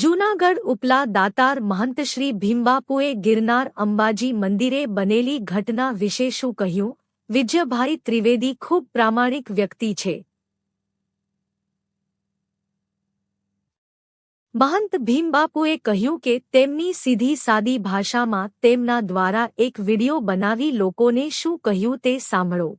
જૂનાગઢ ઉપલા દાતાર મહંત શ્રી ભીમબાપુએ ગિરનાર અંબાજી મંદિરે બનેલી ઘટના વિશે શું કહ્યું? વિજયભાઈ ત્રિવેદી ખૂબ પ્રામાણિક વ્યક્તિ છે. મહંત ભીમબાપુએ કહ્યું કે તેમની સીધી સાદી ભાષામાં તેમના દ્વારા એક વિડિયો બનાવી લોકોને શું કહ્યું તે સાંભળો.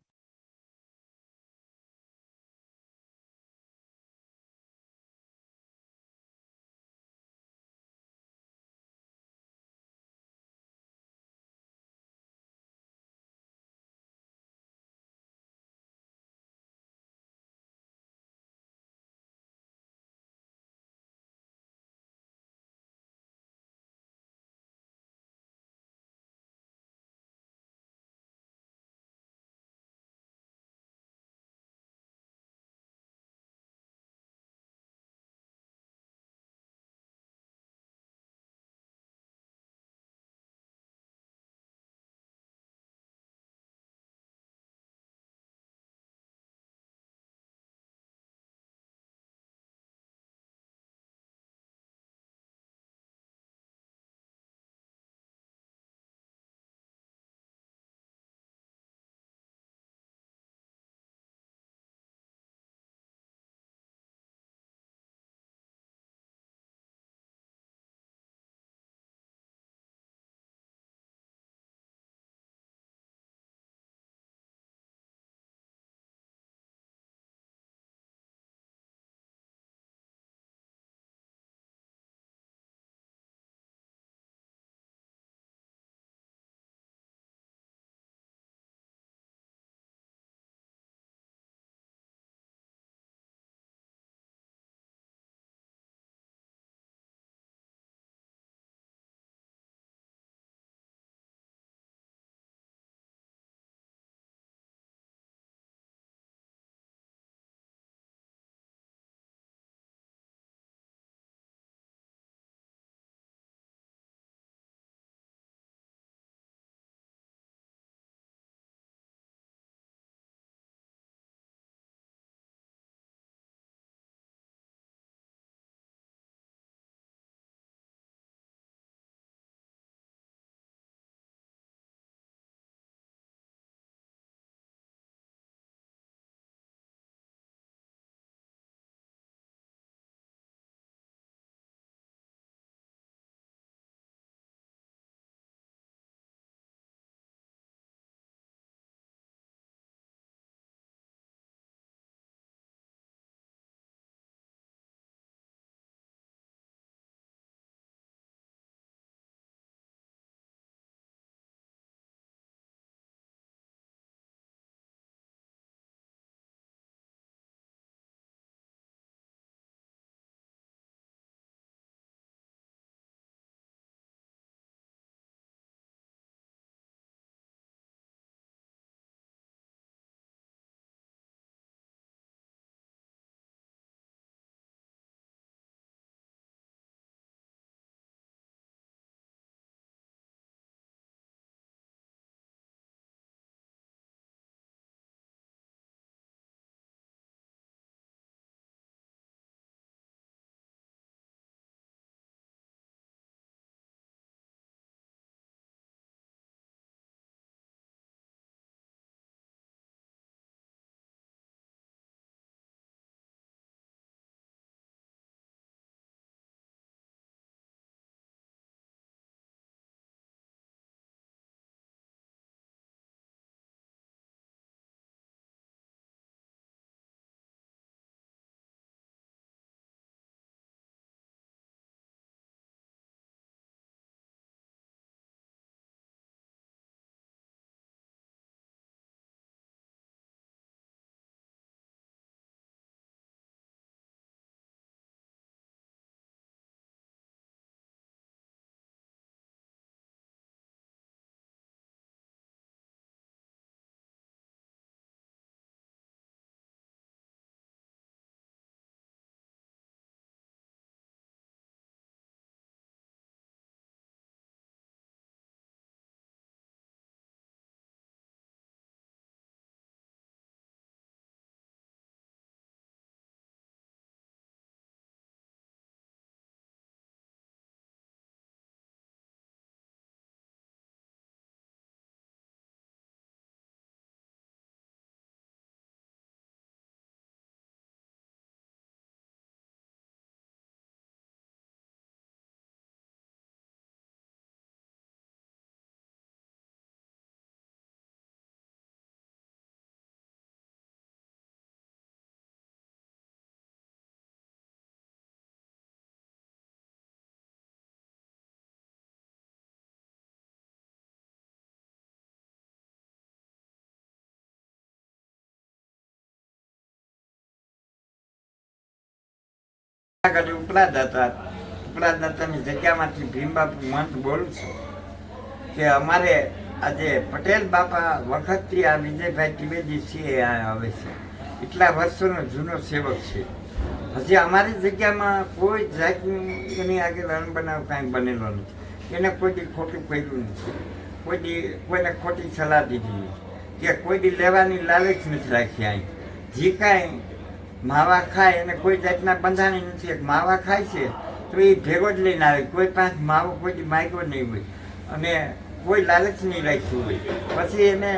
આગળ ઉપરા દાતાની જગ્યામાંથી ભીમબાપુ મંત બોલું છું કે અમારે આજે પટેલ બાપા વખતથી આ વિજયભાઈ ત્રિવેદી છે આ આવે છે, એટલા વર્ષોનો જૂનો સેવક છે. હજી અમારી જગ્યામાં કોઈ જાતનું એની આગળ અણબનાવ કાંઈ બનેલો નથી. એને કોઈ દી ખોટું કર્યું નથી, કોઈને ખોટી સલાહ દીધી નથી, કે કોઈ દી લેવાની લાલચ નથી રાખી. અહીં જે કાંઈ માવા ખાય એને કોઈ જાતના બંધાણી નથી. એક માવા ખાય છે તો એ ભેગો જ લઈને આવે, કોઈ પાસે માવો કોઈ દી માગ્યો નહીં હોય અને કોઈ લાલચ નહીં રાખ્યું હોય. પછી એને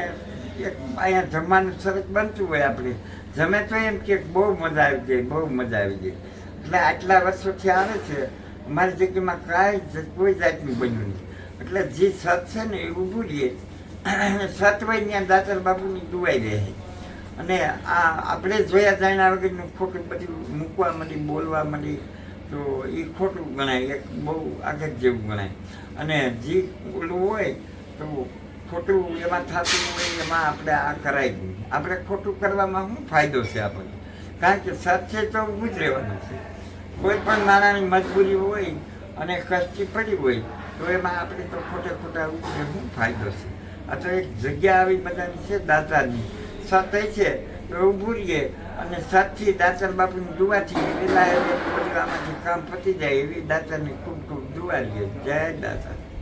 એક અહીંયા જમવાનું સરસ બનતું હોય, આપણે જમે તો એમ કે બહુ મજા આવી જાય, બહુ મજા આવી જાય. એટલે આટલા વર્ષોથી આવે છે. અમારી જગ્યામાં કાંઈ કોઈ જાતનું બન્યું નહીં. એટલે જે સત છે ને એ ઊભું રહીએ, સત હોય ત્યાં દાતાર બાપુની દુવાઈ રહે. અને આ આપણે જોયા જાણ્યા વગરનું ખોટું બધું મૂકવા માંડી, બોલવા માંડી તો એ ખોટું ગણાય, એક બહુ આગળ જેવું ગણાય. અને જે ઓલું હોય તો ખોટું એમાં થતું હોય એમાં આપણે આ કરાય નહીં. આપણે ખોટું કરવામાં શું ફાયદો છે આપણને? કારણ કે સત છે તો ઊભું જ રહેવાનું છે. કોઈ પણ નાનાની મજબૂરી હોય અને કષ્ટી પડી હોય તો એમાં આપણે તો ખોટા ઉભરે શું ફાયદો છે? આ તો એક જગ્યા આવી બધાની છે દાતારની, સત છે તો ઊભું રહીએ અને સતથી દાતાર બાપુની દુવાથી પેલા આમાંથી કામ પતી જાય એવી દાતારની ખૂબ ખૂબ દુવા રહીએ. જય દાતા.